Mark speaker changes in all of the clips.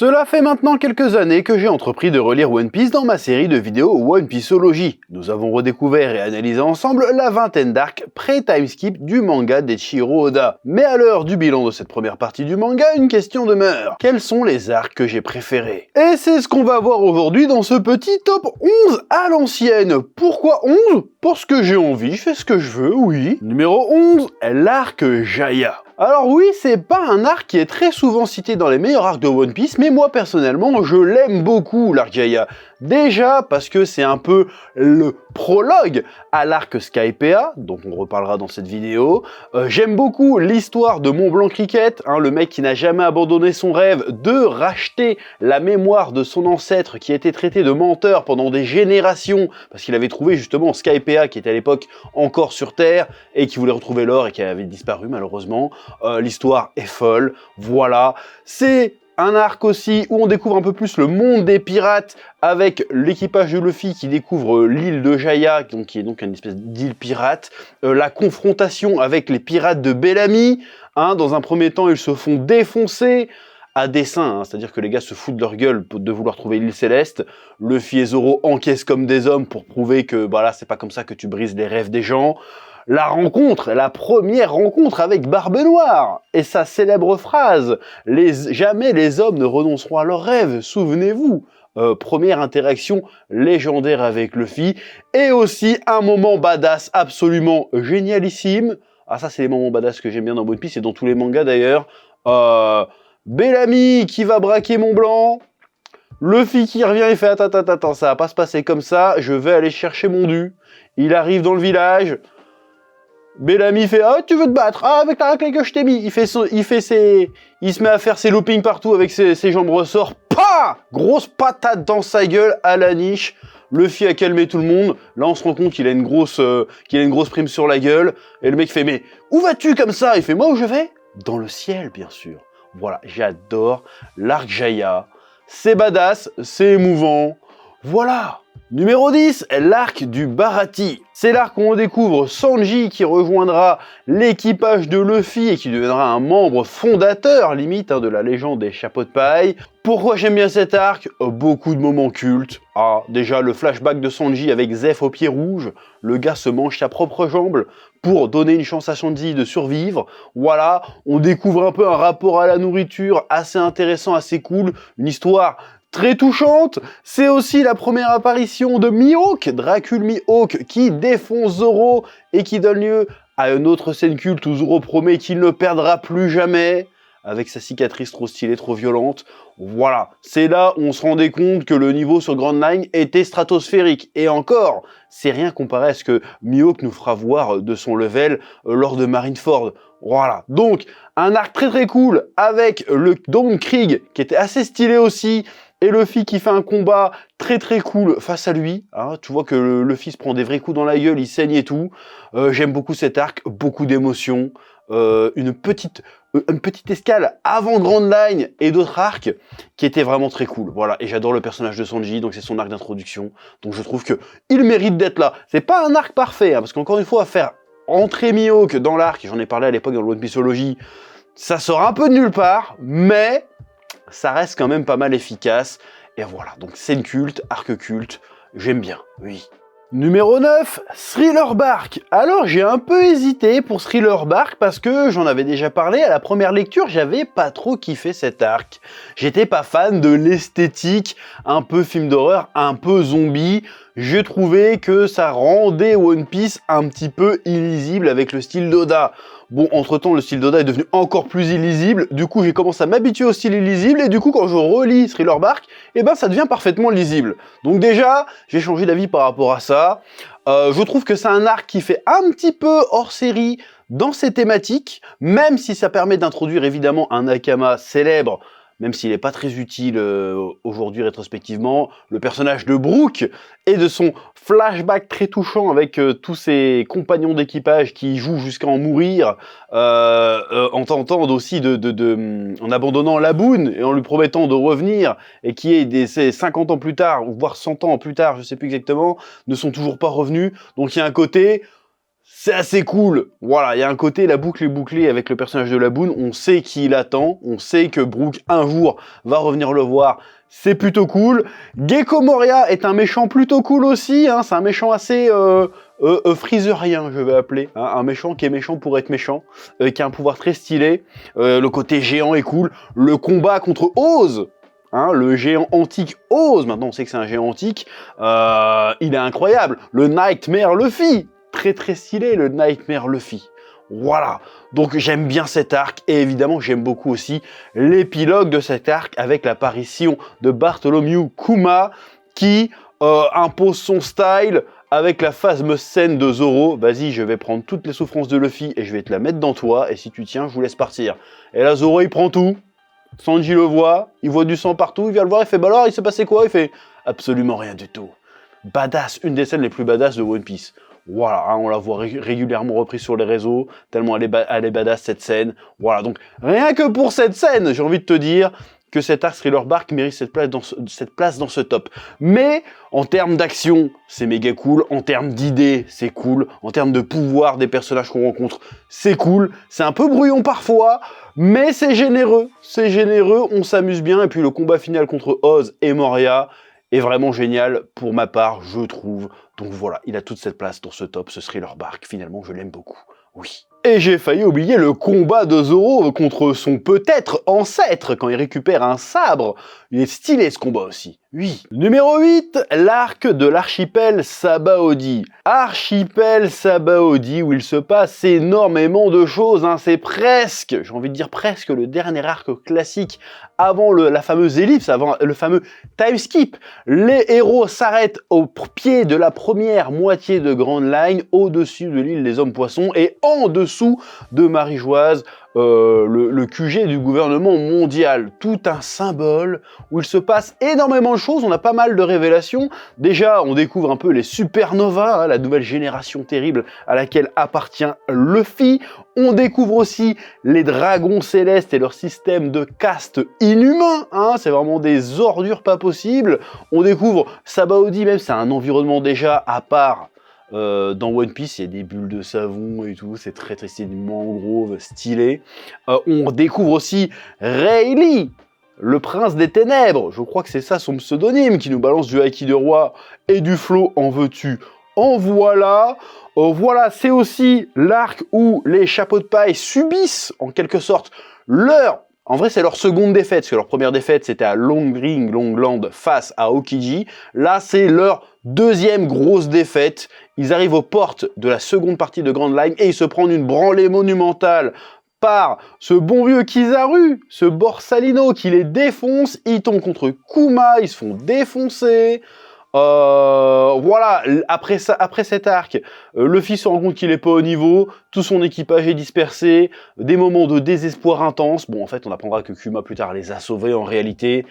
Speaker 1: Cela fait maintenant quelques années que j'ai entrepris de relire One Piece dans ma série de vidéos One Pieceology. Nous avons redécouvert et analysé ensemble la vingtaine d'arcs pré-timeskip du manga d'Eiichiro Oda. Mais à l'heure du bilan de cette première partie du manga, une question demeure. Quels sont les arcs que j'ai préférés? Et c'est ce qu'on va voir aujourd'hui dans ce petit top 11 à l'ancienne. Pourquoi 11? Parce que j'ai envie, je fais ce que je veux, oui. Numéro 11, l'arc Jaya. Alors oui, c'est pas un arc qui est très souvent cité dans les meilleurs arcs de One Piece, mais moi personnellement, je l'aime beaucoup, l'arc Jaya. Déjà parce que c'est un peu le prologue à l'arc Skypiea, dont on reparlera dans cette vidéo. J'aime beaucoup l'histoire de Mont Blanc Cricket, le mec qui n'a jamais abandonné son rêve de racheter la mémoire de son ancêtre qui était traité de menteur pendant des générations, parce qu'il avait trouvé justement Skypiea qui était à l'époque encore sur Terre, et qui voulait retrouver l'or et qui avait disparu malheureusement. L'histoire est folle, voilà. C'est un arc aussi où on découvre un peu plus le monde des pirates avec l'équipage de Luffy qui découvre l'île de Jaya, qui est donc une espèce d'île pirate, la confrontation avec les pirates de Bellamy, dans un premier temps ils se font défoncer à dessein, c'est-à-dire que les gars se foutent de leur gueule de vouloir trouver l'île céleste, Luffy et Zoro encaissent comme des hommes pour prouver que voilà, c'est pas comme ça que tu brises les rêves des gens. La rencontre, la première rencontre avec Barbe Noire, et sa célèbre phrase « Jamais les hommes ne renonceront à leurs rêves, souvenez-vous ». Première interaction légendaire avec Luffy, et aussi un moment badass absolument génialissime. Ah ça c'est les moments badass que j'aime bien dans One Piece, et dans tous les mangas d'ailleurs. Bellamy qui va braquer Mont Blanc, Luffy qui revient et fait « Attends, ça va pas se passer comme ça, je vais aller chercher mon dû ». Il arrive dans le village. Bellamy fait « Ah, tu veux te battre? Ah, avec la raclée que je t'ai mis !» Il se met à faire ses loopings partout avec ses jambes ressorts. Pah! Grosse patate dans sa gueule à la niche. Luffy a calmé tout le monde. Là, on se rend compte qu'il a une grosse prime sur la gueule. Et le mec fait « Mais où vas-tu comme ça ?» Il fait « Moi, où je vais? Dans le ciel, bien sûr. » Voilà, j'adore l'arc Jaya. C'est badass, c'est émouvant. Voilà. Numéro 10, l'arc du Baratie. C'est l'arc où on découvre Sanji qui rejoindra l'équipage de Luffy et qui deviendra un membre fondateur, limite, de la légende des chapeaux de paille. Pourquoi j'aime bien cet arc? Beaucoup de moments cultes. Déjà le flashback de Sanji avec Zeph au pied rouge. Le gars se mange sa propre jambe pour donner une chance à Sanji de survivre. Voilà, on découvre un peu un rapport à la nourriture assez intéressant, assez cool. Une histoire très touchante. C'est aussi la première apparition de Mihawk, Dracul Mihawk, qui défonce Zoro et qui donne lieu à une autre scène culte où Zoro promet qu'il ne perdra plus jamais, avec sa cicatrice trop stylée, trop violente. Voilà, c'est là où on se rendait compte que le niveau sur Grand Line était stratosphérique. Et encore, c'est rien comparé à ce que Mihawk nous fera voir de son level lors de Marineford. Voilà, donc un arc très cool avec le Dawn Krieg qui était assez stylé aussi, et Luffy qui fait un combat très cool face à lui. Tu vois que Luffy se prend des vrais coups dans la gueule, il saigne et tout. J'aime beaucoup cet arc, beaucoup d'émotions. Une petite escale avant Grand Line et d'autres arcs qui étaient vraiment très cool. Voilà, et j'adore le personnage de Sanji, donc c'est son arc d'introduction. Donc je trouve que il mérite d'être là. C'est pas un arc parfait, parce qu'encore une fois, faire entrer Mihawk dans l'arc, j'en ai parlé à l'époque dans le One Pieceology, ça sort un peu de nulle part, mais ça reste quand même pas mal efficace. Et voilà, donc scène culte, arc culte, j'aime bien, oui. Numéro 9, Thriller Bark. Alors j'ai un peu hésité pour Thriller Bark parce que j'en avais déjà parlé à la première lecture, j'avais pas trop kiffé cet arc. J'étais pas fan de l'esthétique, un peu film d'horreur, un peu zombie. J'ai trouvé que ça rendait One Piece un petit peu illisible avec le style d'Oda. Bon, entre-temps, le style d'Oda est devenu encore plus illisible, du coup j'ai commencé à m'habituer au style illisible, et du coup quand je relis Thriller Bark, ça devient parfaitement lisible. Donc déjà, j'ai changé d'avis par rapport à ça. Je trouve que c'est un arc qui fait un petit peu hors série dans ses thématiques, même si ça permet d'introduire évidemment un Nakama célèbre, même s'il n'est pas très utile aujourd'hui rétrospectivement, le personnage de Brook et de son flashback très touchant avec tous ses compagnons d'équipage qui jouent jusqu'à en mourir, en tentant aussi en abandonnant Laboon et en lui promettant de revenir, et qui est 50 ans plus tard, ou voire 100 ans plus tard, je sais plus exactement, ne sont toujours pas revenus. Donc il y a un côté, c'est assez cool. Voilà, il y a un côté, la boucle est bouclée avec le personnage de Laboon, on sait qui il attend, on sait que Brook, un jour, va revenir le voir, c'est plutôt cool. Gecko Moria est un méchant plutôt cool aussi, hein, c'est un méchant assez freezerien, je vais appeler, hein, un méchant qui est méchant pour être méchant, qui a un pouvoir très stylé, le côté géant est cool, le combat contre Oz, hein, le géant antique Oz, maintenant on sait que c'est un géant antique, il est incroyable, le Nightmare Luffy, très très stylé le Nightmare Luffy. Voilà, donc j'aime bien cet arc et évidemment j'aime beaucoup aussi l'épilogue de cet arc avec l'apparition de Bartholomew Kuma qui impose son style avec la fameuse scène de Zoro. Vas-y, je vais prendre toutes les souffrances de Luffy et je vais te la mettre dans toi et si tu tiens, je vous laisse partir. Et là Zoro il prend tout, Sanji le voit, il voit du sang partout, il vient le voir, il fait bah alors il s'est passé quoi? Il fait absolument rien du tout. Badass, une des scènes les plus badass de One Piece. Voilà, hein, on la voit régulièrement reprise sur les réseaux, tellement elle est badass cette scène. Voilà, donc rien que pour cette scène, j'ai envie de te dire que cet arc Thriller Bark mérite cette place dans ce top. Mais en termes d'action, c'est méga cool. En termes d'idées, c'est cool. En termes de pouvoir des personnages qu'on rencontre, c'est cool. C'est un peu brouillon parfois, mais c'est généreux. C'est généreux, on s'amuse bien. Et puis le combat final contre Oz et Moria est vraiment génial pour ma part, je trouve. Donc voilà, il a toute cette place dans ce top, ce Thriller Bark. Finalement, je l'aime beaucoup. Oui. Et j'ai failli oublier le combat de Zoro contre son peut-être ancêtre quand il récupère un sabre. Il est stylé ce combat aussi. Oui. Numéro 8, l'arc de l'archipel Sabaody. Archipel Sabaody où il se passe énormément de choses. Hein. C'est presque, j'ai envie de dire presque le dernier arc classique avant la fameuse ellipse, avant le fameux time skip. Les héros s'arrêtent au pied de la première moitié de Grand Line, au-dessus de l'île des Hommes Poissons et en dessous de Marie-Joise, le QG du gouvernement mondial. Tout un symbole où il se passe énormément de choses, on a pas mal de révélations. Déjà, on découvre un peu les supernovas, hein, la nouvelle génération terrible à laquelle appartient Luffy. On découvre aussi les dragons célestes et leur système de caste inhumain, hein, c'est vraiment des ordures pas possibles. On découvre Sabaody, même c'est un environnement déjà à part. Dans One Piece, il y a des bulles de savon et tout, c'est très très stylé, mangrove, stylé. On découvre aussi Rayleigh, le prince des ténèbres, je crois que c'est ça son pseudonyme, qui nous balance du haki de roi et du flow, en veux-tu, en voilà. Voilà, c'est aussi l'arc où les chapeaux de paille subissent, en quelque sorte, en vrai, c'est leur seconde défaite, parce que leur première défaite, c'était à Longland face à Aokiji. Là, c'est leur deuxième grosse défaite. Ils arrivent aux portes de la seconde partie de Grand Line et ils se prennent une branlée monumentale par ce bon vieux Kizaru, ce Borsalino qui les défonce. Ils tombent contre Kuma, ils se font défoncer. Voilà, après cet arc, Luffy se rend compte qu'il est pas au niveau, tout son équipage est dispersé, des moments de désespoir intense. Bon, en fait, on apprendra que Kuma plus tard les a sauvés en réalité.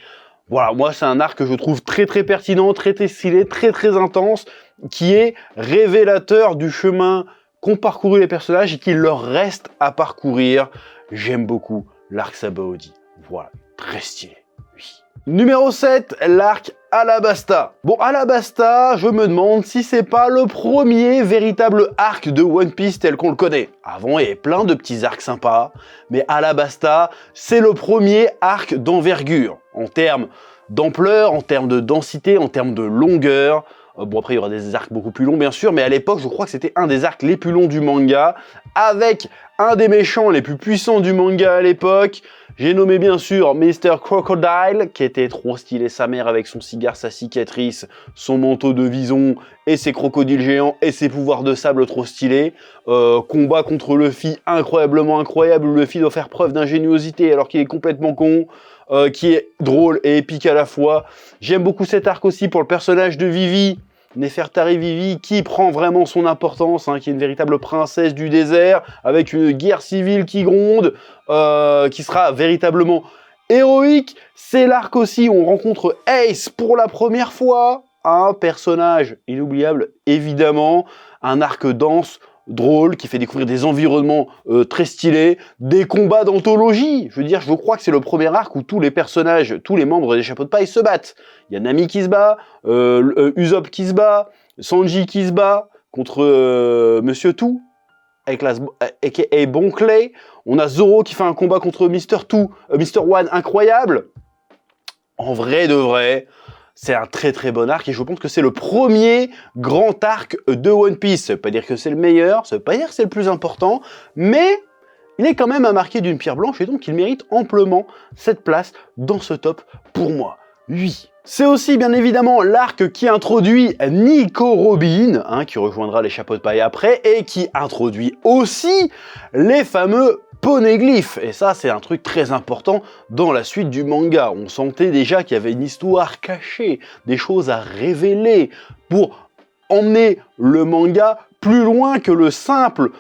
Speaker 1: Voilà, moi c'est un arc que je trouve très très pertinent, très très stylé, très très intense, qui est révélateur du chemin qu'ont parcouru les personnages et qu'il leur reste à parcourir. J'aime beaucoup l'arc Sabaody. Voilà, très stylé. Oui. Numéro 7, l'arc Alabasta. Bon, Alabasta, je me demande si c'est pas le premier véritable arc de One Piece tel qu'on le connaît. Avant, il y avait plein de petits arcs sympas, mais Alabasta, c'est le premier arc d'envergure, en termes d'ampleur, en termes de densité, en termes de longueur. Bon, après, il y aura des arcs beaucoup plus longs, bien sûr, mais à l'époque, je crois que c'était un des arcs les plus longs du manga, avec un des méchants les plus puissants du manga à l'époque. J'ai nommé, bien sûr, Mr. Crocodile, qui était trop stylé, sa mère avec son cigare, sa cicatrice, son manteau de vison, et ses crocodiles géants, et ses pouvoirs de sable trop stylés. Combat contre Luffy, incroyablement incroyable, où Luffy doit faire preuve d'ingéniosité alors qu'il est complètement con. Qui est drôle et épique à la fois. J'aime beaucoup cet arc aussi pour le personnage de Vivi, Nefertari Vivi, qui prend vraiment son importance, hein, qui est une véritable princesse du désert, avec une guerre civile qui gronde, qui sera véritablement héroïque. C'est l'arc aussi où on rencontre Ace pour la première fois, un personnage inoubliable, évidemment, un arc dense, drôle, qui fait découvrir des environnements très stylés, des combats d'anthologie. Je veux dire, je crois que c'est le premier arc où tous les personnages, tous les membres des Chapeaux de Paille se battent. Il y a Nami qui se bat, Usopp qui se bat, Sanji qui se bat, contre Monsieur Tout, avec aka Bon Clay. On a Zoro qui fait un combat contre Mr. One incroyable. En vrai de vrai, c'est un très très bon arc et je pense que c'est le premier grand arc de One Piece. Ça veut pas dire que c'est le meilleur, ça veut pas dire que c'est le plus important, mais il est quand même à marquer d'une pierre blanche et donc il mérite amplement cette place dans ce top pour moi. Oui. C'est aussi bien évidemment l'arc qui introduit Nico Robin, qui rejoindra les chapeaux de paille après, et qui introduit aussi les fameux poneglyphes. Et ça, c'est un truc très important dans la suite du manga. On sentait déjà qu'il y avait une histoire cachée, des choses à révéler pour emmener le manga plus loin que le simple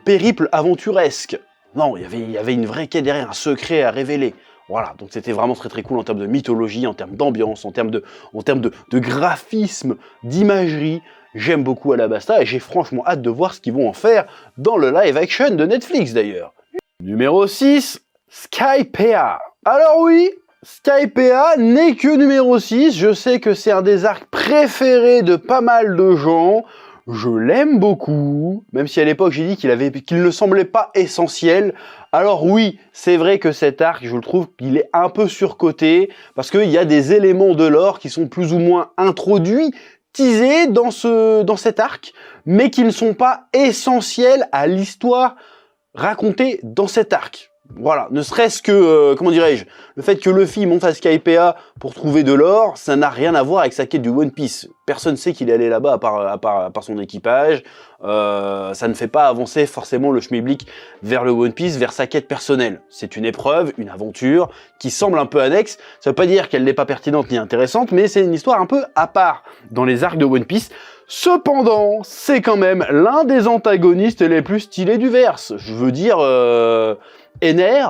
Speaker 1: périple aventuresque. Non, il y avait une vraie quête derrière, un secret à révéler. Voilà, donc c'était vraiment très très cool en termes de mythologie, en termes d'ambiance, en termes de graphisme, d'imagerie. J'aime beaucoup Alabasta et j'ai franchement hâte de voir ce qu'ils vont en faire dans le live action de Netflix d'ailleurs. Numéro 6, Skypiea. Alors oui, Skypiea n'est que numéro 6, je sais que c'est un des arcs préférés de pas mal de gens. Je l'aime beaucoup, même si à l'époque j'ai dit qu'il ne semblait pas essentiel. Alors oui, c'est vrai que cet arc, je le trouve qu'il est un peu surcoté, parce qu'il y a des éléments de lore qui sont plus ou moins introduits, teasés dans cet arc, mais qui ne sont pas essentiels à l'histoire racontée dans cet arc. Voilà, ne serait-ce que, comment dirais-je, le fait que Luffy monte à Skypiea pour trouver de l'or, ça n'a rien à voir avec sa quête du One Piece. Personne ne sait qu'il est allé là-bas à part son équipage. Ça ne fait pas avancer forcément le schmilblick vers le One Piece, vers sa quête personnelle. C'est une épreuve, une aventure qui semble un peu annexe. Ça veut pas dire qu'elle n'est pas pertinente ni intéressante, mais c'est une histoire un peu à part dans les arcs de One Piece. Cependant, c'est quand même l'un des antagonistes les plus stylés du verse. Je veux dire... Ener,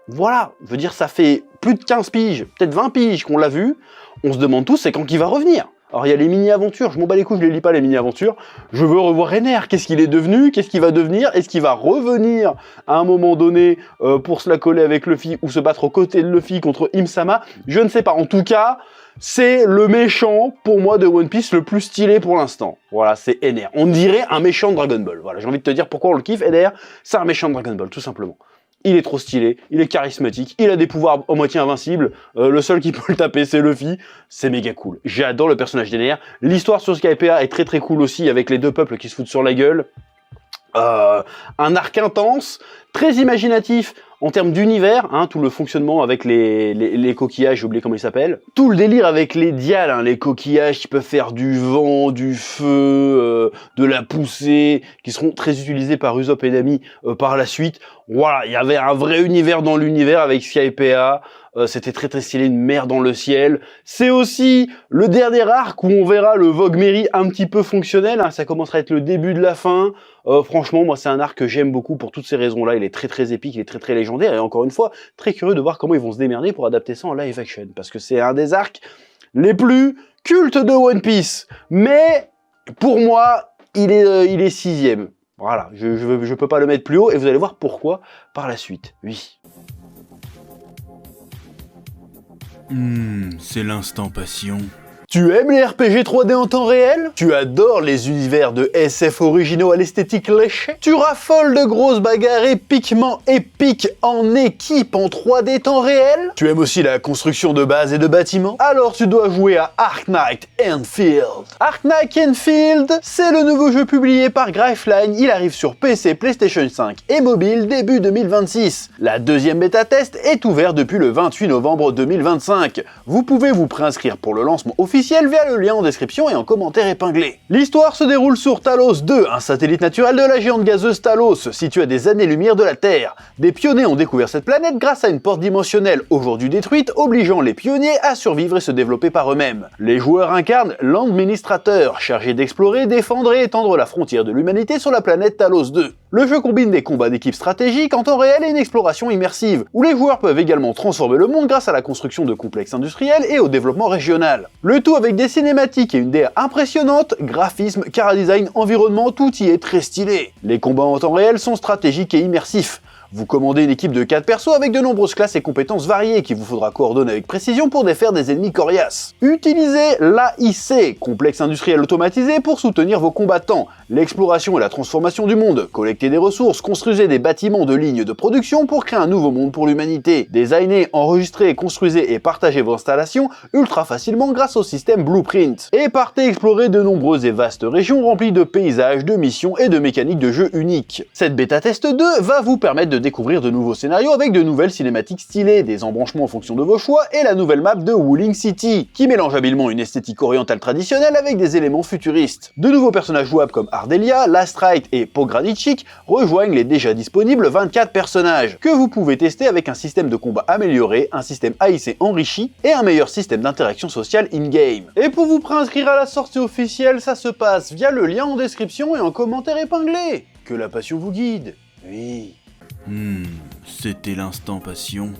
Speaker 1: voilà, je veux dire, ça fait plus de 15 piges, peut-être 20 piges qu'on l'a vu, on se demande tous, c'est quand qu'il va revenir. Alors il y a les mini-aventures, je m'en bats les couilles, je les lis pas les mini-aventures, je veux revoir Ener, qu'est-ce qu'il est devenu, qu'est-ce qu'il va devenir, est-ce qu'il va revenir à un moment donné pour se la coller avec Luffy ou se battre aux côtés de Luffy contre Im-sama, je ne sais pas, en tout cas, c'est le méchant, pour moi, de One Piece le plus stylé pour l'instant. Voilà, c'est Ener. On dirait un méchant de Dragon Ball. Voilà, j'ai envie de te dire pourquoi on le kiffe, Ener, c'est un méchant de Dragon Ball, tout simplement. Il est trop stylé, il est charismatique, il a des pouvoirs à moitié invincibles, le seul qui peut le taper c'est Luffy, c'est méga cool. J'adore le personnage d'Ener, l'histoire sur Skypiea est très très cool aussi avec les deux peuples qui se foutent sur la gueule. Un arc intense, très imaginatif en termes d'univers, tout le fonctionnement avec les coquillages, j'ai oublié comment ils s'appellent. Tout le délire avec les dials, les coquillages qui peuvent faire du vent, du feu, de la poussée, qui seront très utilisés par Usopp et Nami par la suite. Voilà, il y avait un vrai univers dans l'univers avec Skypiea. C'était très très stylé, une mer dans le ciel. C'est aussi le dernier arc où on verra le Vogue Mary un petit peu fonctionnel, ça commencera à être le début de la fin. Franchement, moi c'est un arc que j'aime beaucoup pour toutes ces raisons-là, il est très très épique, il est très très légendaire, et encore une fois, très curieux de voir comment ils vont se démerder pour adapter ça en live action, parce que c'est un des arcs les plus cultes de One Piece. Mais, pour moi, il est 6ème. Voilà, je peux pas le mettre plus haut, et vous allez voir pourquoi par la suite, oui.
Speaker 2: C'est l'instant passion.
Speaker 1: Tu aimes les RPG 3D en temps réel? Tu adores les univers de SF originaux à l'esthétique léchée? Tu raffoles de grosses bagarres épiquement épiques en équipe en 3D temps réel? Tu aimes aussi la construction de bases et de bâtiments? Alors tu dois jouer à Arknight Enfield. Arknight Enfield, c'est le nouveau jeu publié par Graveline, il arrive sur PC, PlayStation 5 et mobile début 2026. La deuxième bêta test est ouverte depuis le 28 novembre 2025. Vous pouvez vous préinscrire pour le lancement officiel via le lien en description et en commentaire épinglé. L'histoire se déroule sur Talos 2, un satellite naturel de la géante gazeuse Talos, situé à des années-lumière de la Terre. Des pionniers ont découvert cette planète grâce à une porte dimensionnelle aujourd'hui détruite, obligeant les pionniers à survivre et se développer par eux-mêmes. Les joueurs incarnent l'administrateur, chargé d'explorer, défendre et étendre la frontière de l'humanité sur la planète Talos 2. Le jeu combine des combats d'équipe stratégiques en temps réel et une exploration immersive, où les joueurs peuvent également transformer le monde grâce à la construction de complexes industriels et au développement régional. Le tout avec des cinématiques et une DA impressionnante, graphisme, chara-design, environnement, tout y est très stylé. Les combats en temps réel sont stratégiques et immersifs. Vous commandez une équipe de 4 persos avec de nombreuses classes et compétences variées qu'il vous faudra coordonner avec précision pour défaire des ennemis coriaces. Utilisez l'AIC, complexe industriel automatisé pour soutenir vos combattants. L'exploration et la transformation du monde. Collectez des ressources, construisez des bâtiments de lignes de production pour créer un nouveau monde pour l'humanité. Designez, enregistrez, construisez et partagez vos installations ultra facilement grâce au système Blueprint. Et partez explorer de nombreuses et vastes régions remplies de paysages, de missions et de mécaniques de jeu uniques. Cette bêta test 2 va vous permettre de découvrir de nouveaux scénarios avec de nouvelles cinématiques stylées, des embranchements en fonction de vos choix et la nouvelle map de Wuling City, qui mélange habilement une esthétique orientale traditionnelle avec des éléments futuristes. De nouveaux personnages jouables comme Ardelia, Lastrite et Pogranichik rejoignent les déjà disponibles 24 personnages, que vous pouvez tester avec un système de combat amélioré, un système AIC enrichi et un meilleur système d'interaction sociale in-game. Et pour vous préinscrire à la sortie officielle, ça se passe via le lien en description et en commentaire épinglé. Que la passion vous guide. Oui.
Speaker 2: C'était l'instant passion.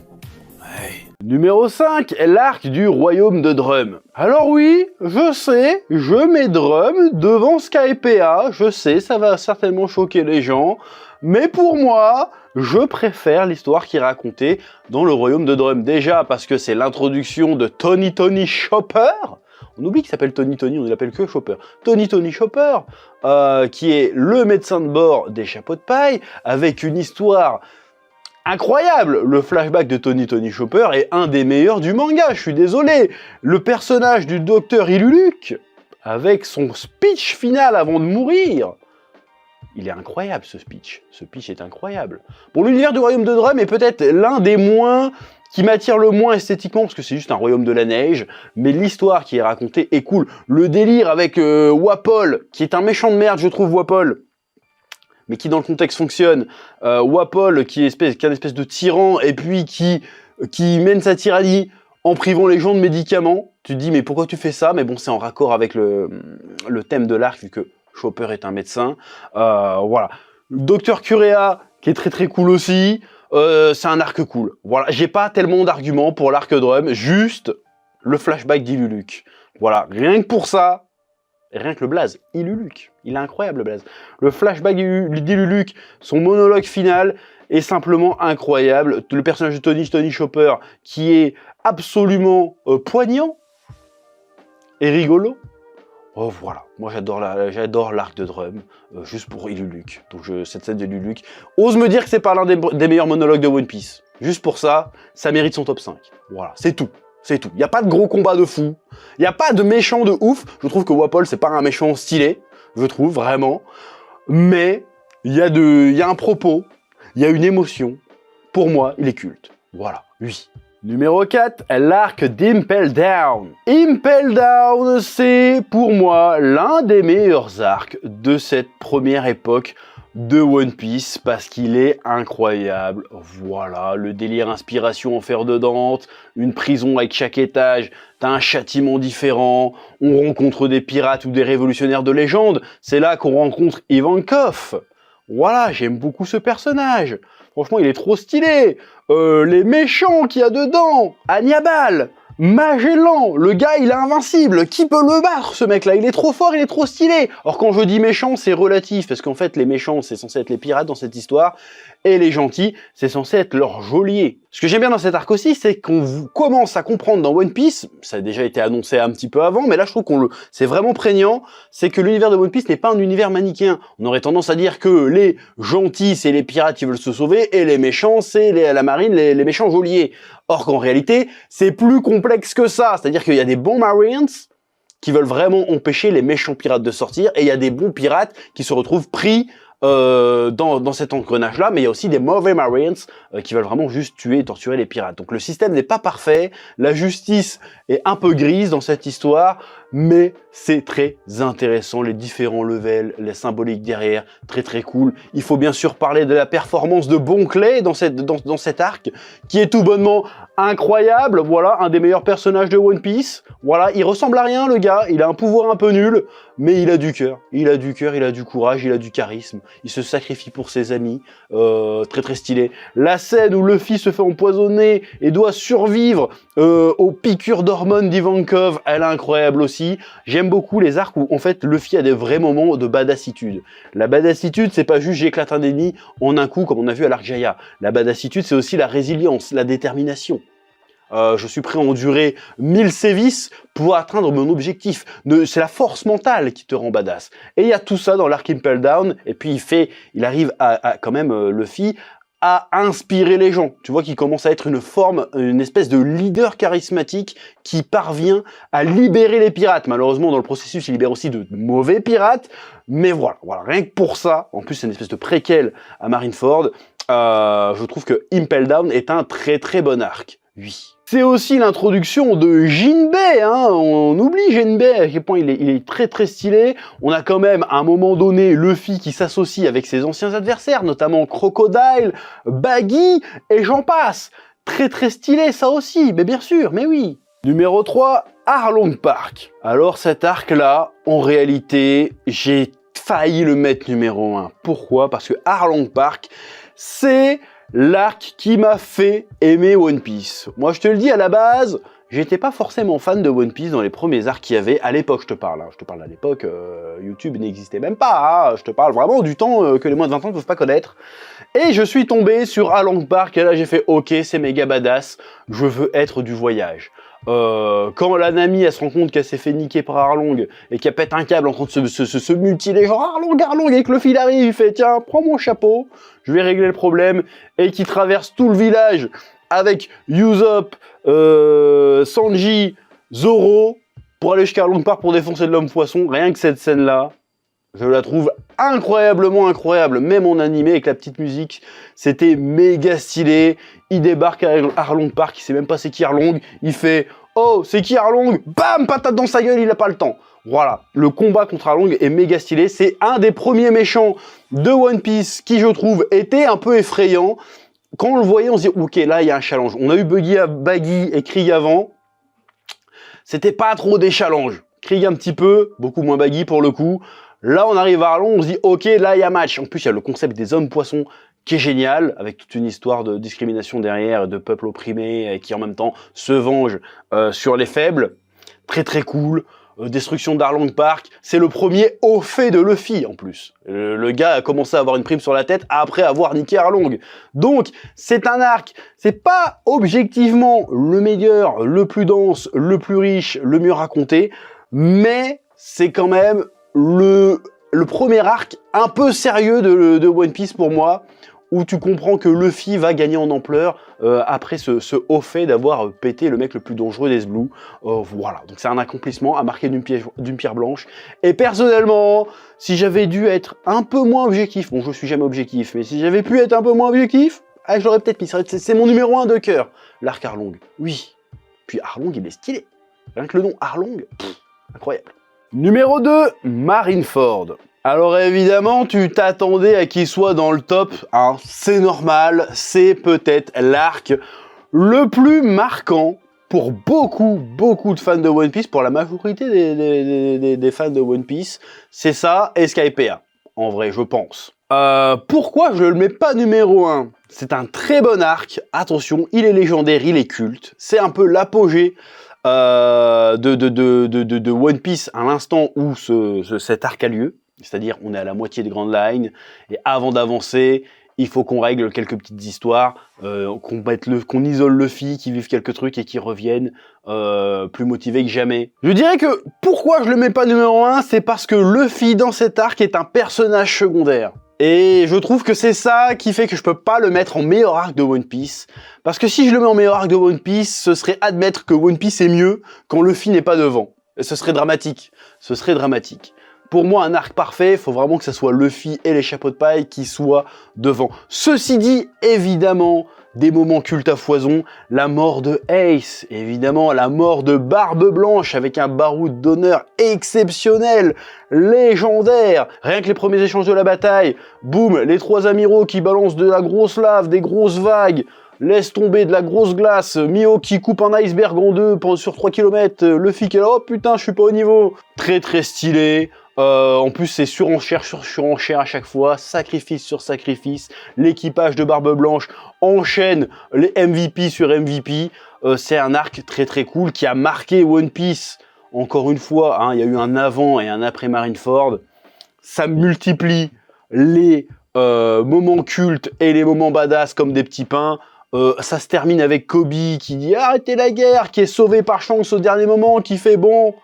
Speaker 2: Ouais.
Speaker 1: Numéro 5, l'arc du royaume de Drum. Alors oui, je sais, je mets Drum devant Skypiea, je sais, ça va certainement choquer les gens, mais pour moi, je préfère l'histoire qui est racontée dans le royaume de Drum. Déjà parce que c'est l'introduction de Tony Chopper. On oublie qu'il s'appelle Tony, on ne l'appelle que Chopper. Tony Chopper, qui est le médecin de bord des chapeaux de paille, avec une histoire incroyable. Le flashback de Tony Chopper est un des meilleurs du manga, je suis désolé. Le personnage du docteur Iluluke, avec son speech final avant de mourir, il est incroyable ce speech. Ce speech est incroyable. Bon, l'univers du royaume de Drum est peut-être l'un des moins qui m'attire le moins esthétiquement, parce que c'est juste un royaume de la neige, mais l'histoire qui est racontée est cool. Le délire avec Wapol, qui est un méchant de merde, je trouve, Wapol, mais qui dans le contexte fonctionne. Wapol, qui est un espèce de tyran, et puis qui mène sa tyrannie en privant les gens de médicaments. Tu te dis, mais pourquoi tu fais ça? Mais bon, c'est en raccord avec le thème de l'arc, vu que Chopper est un médecin. Voilà. Docteur Kurea, qui est très très cool aussi. C'est un arc cool. Voilà, j'ai pas tellement d'arguments pour l'arc Drum, juste le flashback d'Iluluke. Voilà, rien que pour ça, et rien que le blaze, Iluluke, il est incroyable le blaze. Le flashback d'Iluluke, son monologue final est simplement incroyable. Le personnage de Tony Chopper, qui est absolument poignant et rigolo. Oh voilà, moi j'adore l'arc de Drum, juste pour Iluluke. Donc cette scène de Iluluke, ose me dire que c'est pas l'un des meilleurs monologues de One Piece. Juste pour ça, ça mérite son top 5. Voilà, c'est tout. C'est tout. Il n'y a pas de gros combat de fou, il n'y a pas de méchant de ouf. Je trouve que Wapol, c'est pas un méchant stylé, je trouve, vraiment. Mais il y a un propos, il y a une émotion. Pour moi, il est culte. Voilà, oui. Numéro 4, l'arc d'Impel Down. Impel Down, c'est pour moi l'un des meilleurs arcs de cette première époque de One Piece parce qu'il est incroyable. Voilà, le délire inspiration en fer de Dante, une prison avec chaque étage, t'as un châtiment différent, on rencontre des pirates ou des révolutionnaires de légende, c'est là qu'on rencontre Ivankov. Voilà, j'aime beaucoup ce personnage. Franchement, il est trop stylé. Les méchants qu'il y a dedans. Aniabal, Magellan, le gars, il est invincible. Qui peut le battre, ce mec-là? Il est trop fort, il est trop stylé. Or, quand je dis méchant, c'est relatif, parce qu'en fait, les méchants, c'est censé être les pirates dans cette histoire, et les gentils, c'est censé être leurs geôliers. Ce que j'aime bien dans cet arc aussi, c'est qu'on commence à comprendre dans One Piece, ça a déjà été annoncé un petit peu avant, mais là, je trouve c'est vraiment prégnant, c'est que l'univers de One Piece n'est pas un univers manichéen. On aurait tendance à dire que les gentils, c'est les pirates qui veulent se sauver, et les méchants, c'est la marine, les méchants geôliers. Or qu'en réalité, c'est plus complexe que ça. C'est-à-dire qu'il y a des bons Marines qui veulent vraiment empêcher les méchants pirates de sortir, et il y a des bons pirates qui se retrouvent pris dans cet engrenage-là, mais il y a aussi des mauvais Marines qui veulent vraiment juste tuer et torturer les pirates. Donc le système n'est pas parfait, la justice est un peu grise dans cette histoire, mais c'est très intéressant, les différents levels, les symboliques derrière, très très cool. Il faut bien sûr parler de la performance de Bon Clay dans cet arc, qui est tout bonnement incroyable. Voilà, un des meilleurs personnages de One Piece. Voilà, il ressemble à rien le gars, il a un pouvoir un peu nul, mais il a du cœur. Il a du cœur, il a du courage, il a du charisme. Il se sacrifie pour ses amis, très très stylé. La scène où Luffy se fait empoisonner et doit survivre aux piqûres d'hormones d'Ivankov, elle est incroyable aussi. aussi. J'aime beaucoup les arcs où en fait Luffy a des vrais moments de badassitude. La badassitude, c'est pas juste j'éclate un ennemi en un coup comme on a vu à l'arc Jaya. La badassitude, c'est aussi la résilience, la détermination. Je suis prêt à endurer 1000 sévices pour atteindre mon objectif. C'est la force mentale qui te rend badass. Et il y a tout ça dans l'arc Impel Down. Et puis il arrive à quand même, Luffy, à inspirer les gens. Tu vois qu'il commence à être une espèce de leader charismatique qui parvient à libérer les pirates. Malheureusement, dans le processus, il libère aussi de mauvais pirates. Mais voilà, rien que pour ça, en plus c'est une espèce de préquel à Marineford, je trouve que Impel Down est un très très bon arc. Oui. C'est aussi l'introduction de Jinbei, hein. On oublie Jinbei, à quel point il est très très stylé. On a quand même, à un moment donné, Luffy qui s'associe avec ses anciens adversaires, notamment Crocodile, Baggy, et j'en passe. Très très stylé ça aussi, mais bien sûr, mais oui. Numéro 3, Arlong Park. Alors cet arc-là, en réalité, j'ai failli le mettre numéro 1. Pourquoi? Parce que Arlong Park, c'est l'arc qui m'a fait aimer One Piece. Moi, je te le dis, à la base, j'étais pas forcément fan de One Piece dans les premiers arcs qu'il y avait. À l'époque, je te parle. Je te parle à l'époque, YouTube n'existait même pas. Hein. Je te parle vraiment du temps que les moins de 20 ans ne peuvent pas connaître. Et je suis tombé sur Arlong Park, et là, j'ai fait « Ok, c'est méga badass. Je veux être du voyage. » Quand la Nami elle se rend compte qu'elle s'est fait niquer par Arlong et qu'elle pète un câble en train de se mutiler, genre Arlong, et que le fil arrive, il fait tiens, prends mon chapeau, je vais régler le problème, et qui traverse tout le village avec Usopp, Sanji, Zoro pour aller jusqu'à Arlong Park pour défoncer de l'homme poisson. Rien que cette scène là, je la trouve incroyablement incroyable, même en animé avec la petite musique, c'était méga stylé. Il débarque à Arlong Park, il sait même pas c'est qui Arlong, il fait « Oh, c'est qui Arlong ?» Bam, patate dans sa gueule, il a pas le temps. Voilà, le combat contre Arlong est méga stylé, c'est un des premiers méchants de One Piece qui, je trouve, était un peu effrayant. Quand on le voyait, on se dit « Ok, là, il y a un challenge. » On a eu Baggy et Krieg avant, c'était pas trop des challenges. Krieg un petit peu, beaucoup moins Baggy pour le coup. Là, on arrive à Arlong, on se dit, ok, là, il y a match. En plus, il y a le concept des hommes-poissons qui est génial, avec toute une histoire de discrimination derrière, de peuples opprimés, et qui en même temps se vengent sur les faibles. Très très cool. Destruction d'Arlong Park. C'est le premier au fait de Luffy, en plus. Le gars a commencé à avoir une prime sur la tête après avoir niqué Arlong. Donc, c'est un arc. C'est pas objectivement le meilleur, le plus dense, le plus riche, le mieux raconté, mais c'est quand même le premier arc un peu sérieux de One Piece pour moi, où tu comprends que Luffy va gagner en ampleur après ce haut fait d'avoir pété le mec le plus dangereux des Blue. Voilà, donc c'est un accomplissement à marquer d'une pierre blanche. Et personnellement, si j'avais dû être un peu moins objectif, bon je suis jamais objectif, mais si j'avais pu être un peu moins objectif, je l'aurais peut-être mis, c'est mon numéro 1 de cœur, l'arc Arlong, oui. Puis Arlong il est stylé, rien que le nom Arlong, incroyable. Numéro 2, Marineford. Alors évidemment, tu t'attendais à qu'il soit dans le top, hein, c'est normal, c'est peut-être l'arc le plus marquant pour beaucoup de fans de One Piece, pour la majorité des fans de One Piece, c'est ça et Skypiea, en vrai, je pense. Pourquoi je le mets pas numéro 1? C'est un très bon arc, attention, il est légendaire, il est culte, c'est un peu l'apogée de One Piece à l'instant où cet arc a lieu, c'est-à-dire on est à la moitié des Grand Line, et avant d'avancer, il faut qu'on règle quelques petites histoires, qu'on isole Luffy, qu'il vive quelques trucs et qu'il revienne plus motivé que jamais. Je dirais que pourquoi je le mets pas numéro 1, c'est parce que Luffy dans cet arc est un personnage secondaire. Et je trouve que c'est ça qui fait que je peux pas le mettre en meilleur arc de One Piece. Parce que si je le mets en meilleur arc de One Piece, ce serait admettre que One Piece est mieux quand Luffy n'est pas devant. Et ce serait dramatique. Ce serait dramatique. Pour moi, un arc parfait, il faut vraiment que ce soit Luffy et les chapeaux de paille qui soient devant. Ceci dit, évidemment, des moments cultes à foison, la mort de Ace, évidemment, la mort de Barbe Blanche avec un baroud d'honneur exceptionnel, légendaire. Rien que les premiers échanges de la bataille, boum, les trois amiraux qui balancent de la grosse lave, des grosses vagues, laisse tomber de la grosse glace, Mio qui coupe un iceberg en deux sur 3 km, Luffy qui est là, oh putain, je suis pas au niveau. Très très stylé. En plus, c'est surenchère sur surenchère à chaque fois, sacrifice sur sacrifice. L'équipage de Barbe Blanche enchaîne les MVP sur MVP. C'est un arc très très cool qui a marqué One Piece encore une fois, hein, il y a eu un avant et un après Marineford. Ça multiplie les moments cultes et les moments badass comme des petits pains. Ça se termine avec Kobe qui dit « Arrêtez la guerre !» qui est sauvé par Shanks au dernier moment, qui fait « Bon,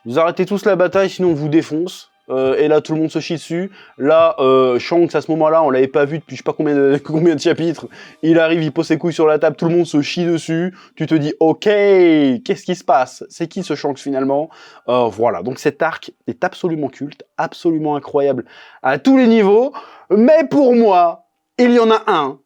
Speaker 1: vous arrêtez tous la bataille, sinon on vous défonce. » Et là, tout le monde se chie dessus. Là, Shanks, à ce moment-là, on l'avait pas vu depuis je sais pas combien de chapitres. Il arrive, il pose ses couilles sur la table, tout le monde se chie dessus. Tu te dis, ok, qu'est-ce qui se passe? C'est qui ce Shanks finalement? Voilà, donc cet arc est absolument culte, absolument incroyable à tous les niveaux. Mais pour moi, il y en a un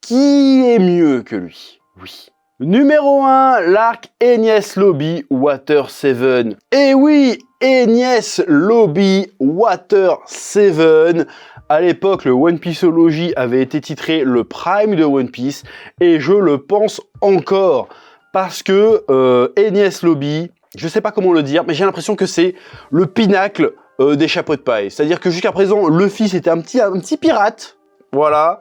Speaker 1: qui est mieux que lui. Oui. Numéro 1, l'arc Enies Lobby Water 7. Et oui, Enies Lobby Water 7. À l'époque, le One Pieceology avait été titré le Prime de One Piece, et je le pense encore, parce que Enies Lobby, je sais pas comment le dire, mais j'ai l'impression que c'est le pinacle des chapeaux de paille. C'est-à-dire que jusqu'à présent, Luffy c'était un petit pirate, voilà,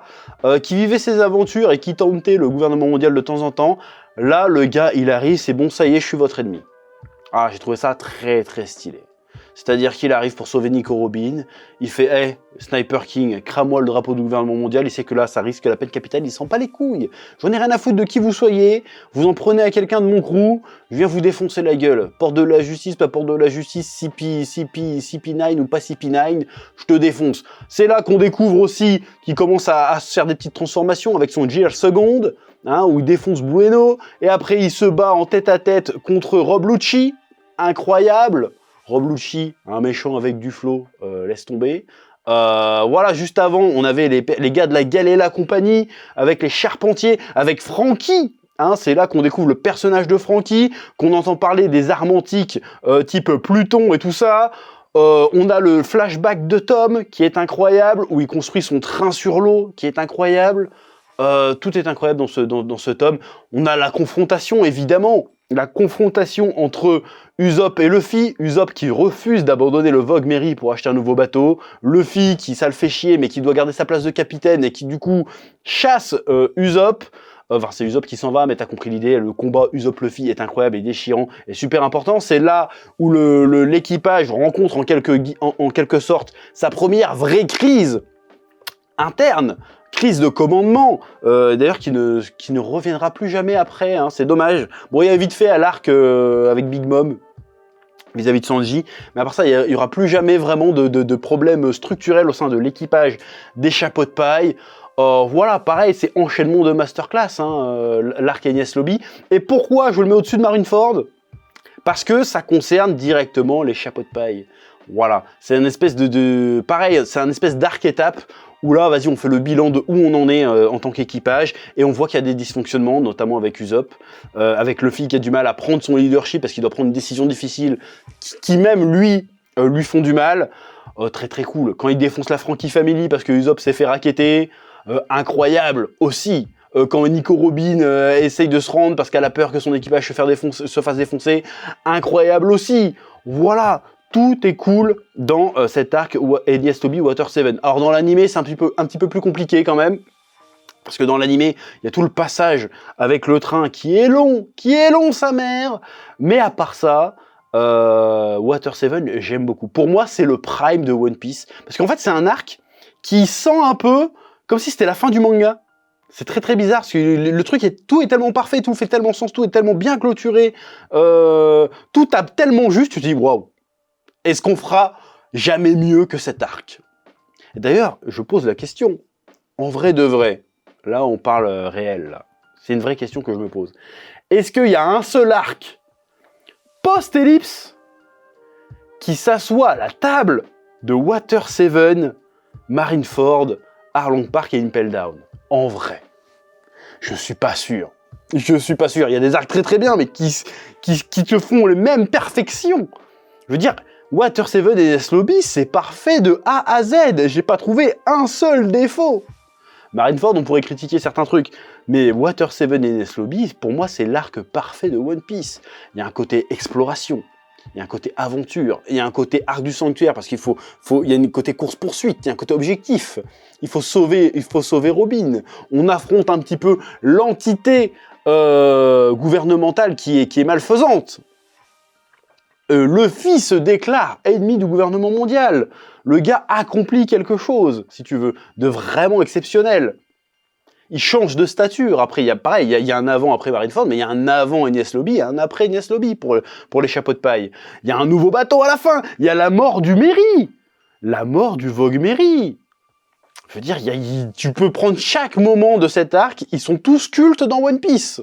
Speaker 1: qui vivait ses aventures et qui tentait le gouvernement mondial de temps en temps. Là, le gars, il arrive, c'est bon, ça y est, je suis votre ennemi. Ah, j'ai trouvé ça très très stylé. C'est-à-dire qu'il arrive pour sauver Nico Robin, il fait « Hey, Sniper King, crame-moi le drapeau du gouvernement mondial », il sait que là, ça risque la peine capitale, il sent pas les couilles. J'en ai rien à foutre de qui vous soyez, vous en prenez à quelqu'un de mon crew, je viens vous défoncer la gueule. Porte de la justice, pas porte de la justice, CP9 ou pas CP9, je te défonce. C'est là qu'on découvre aussi qu'il commence à se faire des petites transformations avec son GR Second, hein, où il défonce Blueno, et après il se bat en tête-à-tête contre Rob Lucci, incroyable. Rob Lucci, un méchant avec du flow, laisse tomber. Voilà, juste avant, on avait les gars de la Galela Compagnie, avec les Charpentiers, avec Franky. Hein, c'est là qu'on découvre le personnage de Franky, qu'on entend parler des armes antiques, type Pluton et tout ça. On a le flashback de Tom, qui est incroyable, où il construit son train sur l'eau, qui est incroyable. Tout est incroyable dans ce tome. On a la confrontation, évidemment. La confrontation entre Usopp et Luffy. Usopp qui refuse d'abandonner le Vogue Mary pour acheter un nouveau bateau. Luffy qui, ça le fait chier, mais qui doit garder sa place de capitaine et qui, du coup, chasse Usopp. Enfin, c'est Usopp qui s'en va, mais t'as compris l'idée. Le combat Usopp-Luffy est incroyable et déchirant et super important. C'est là où l'équipage rencontre en quelque sorte sa première vraie crise interne. Crise de commandement, d'ailleurs qui ne reviendra plus jamais après, hein, c'est dommage. Bon, il y a vite fait à l'arc avec Big Mom, vis-à-vis de Sanji, mais à part ça, il n'y aura plus jamais vraiment de problèmes structurels au sein de l'équipage des chapeaux de paille. Voilà, pareil, c'est enchaînement de masterclass, hein, l'arc Enies Lobby. Et pourquoi je le mets au-dessus de Marineford? Parce que ça concerne directement les chapeaux de paille. Voilà, c'est une espèce pareil, c'est un espèce d'arc-étape où là, vas-y, on fait le bilan de où on en est en tant qu'équipage, et on voit qu'il y a des dysfonctionnements, notamment avec Usopp, avec Luffy qui a du mal à prendre son leadership parce qu'il doit prendre une décision difficile, qui même lui font du mal. Très très cool. Quand il défonce la Franky Family parce que Usopp s'est fait racketter, incroyable aussi. Quand Nico Robin essaye de se rendre parce qu'elle a peur que son équipage se fasse défoncer, incroyable aussi. Voilà. Tout est cool dans cet arc Enies Lobby Water 7. Alors dans l'animé, c'est un petit peu plus compliqué quand même. Parce que dans l'animé, il y a tout le passage avec le train qui est long sa mère. Mais à part ça, Water 7, j'aime beaucoup. Pour moi, c'est le prime de One Piece. Parce qu'en fait, c'est un arc qui sent un peu comme si c'était la fin du manga. C'est très très bizarre, parce que le truc tout est tellement parfait, tout fait tellement sens, tout est tellement bien clôturé, tout tape tellement juste, tu te dis waouh. Est-ce qu'on fera jamais mieux que cet arc? D'ailleurs, je pose la question, en vrai de vrai, là on parle réel, là. C'est une vraie question que je me pose. Est-ce qu'il y a un seul arc post-ellipse qui s'assoit à la table de Water 7, Marineford, Arlong Park et Impel Down? En vrai, je suis pas sûr. Je suis pas sûr. Il y a des arcs très très bien, mais qui te font les mêmes perfections. Je veux dire, Water 7 et Enies Lobby, c'est parfait de A à Z. J'ai pas trouvé un seul défaut. Marineford, on pourrait critiquer certains trucs, mais Water 7 et Enies Lobby, pour moi, c'est l'arc parfait de One Piece. Il y a un côté exploration, il y a un côté aventure, il y a un côté arc du sanctuaire, parce qu'il il y a un côté course-poursuite, il y a un côté objectif. Il faut sauver Robin. On affronte un petit peu l'entité gouvernementale qui est malfaisante. Luffy se déclare ennemi du gouvernement mondial. Le gars accomplit quelque chose, si tu veux, de vraiment exceptionnel. Il change de stature. Après, il y a un avant après Marineford, mais il y a un avant Enies Lobby et un après Enies Lobby pour les chapeaux de paille. Il y a un nouveau bateau à la fin. Il y a la mort du Merry. La mort du Vogue Merry. Je veux dire, tu peux prendre chaque moment de cet arc, ils sont tous cultes dans One Piece.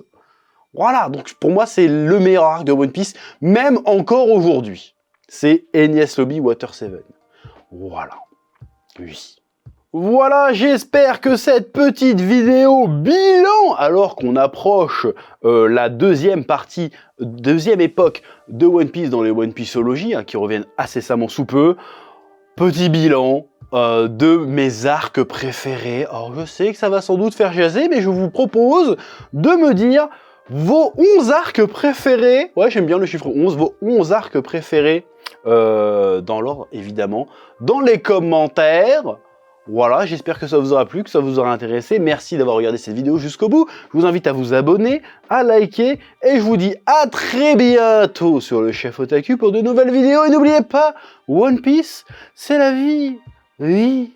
Speaker 1: Voilà, donc pour moi, c'est le meilleur arc de One Piece, même encore aujourd'hui. C'est Enies Lobby Water 7. Voilà. Oui. Voilà, j'espère que cette petite vidéo bilan, alors qu'on approche la deuxième époque de One Piece dans les One Pieceologies, qui reviennent incessamment sous peu, petit bilan de mes arcs préférés. Alors je sais que ça va sans doute faire jaser, mais je vous propose de me dire vos 11 arcs préférés, ouais j'aime bien le chiffre 11, vos 11 arcs préférés, dans l'ordre évidemment, dans les commentaires. Voilà, j'espère que ça vous aura plu, que ça vous aura intéressé. Merci d'avoir regardé cette vidéo jusqu'au bout. Je vous invite à vous abonner, à liker, et je vous dis à très bientôt sur le Chef Otaku pour de nouvelles vidéos. Et n'oubliez pas, One Piece, c'est la vie. Oui.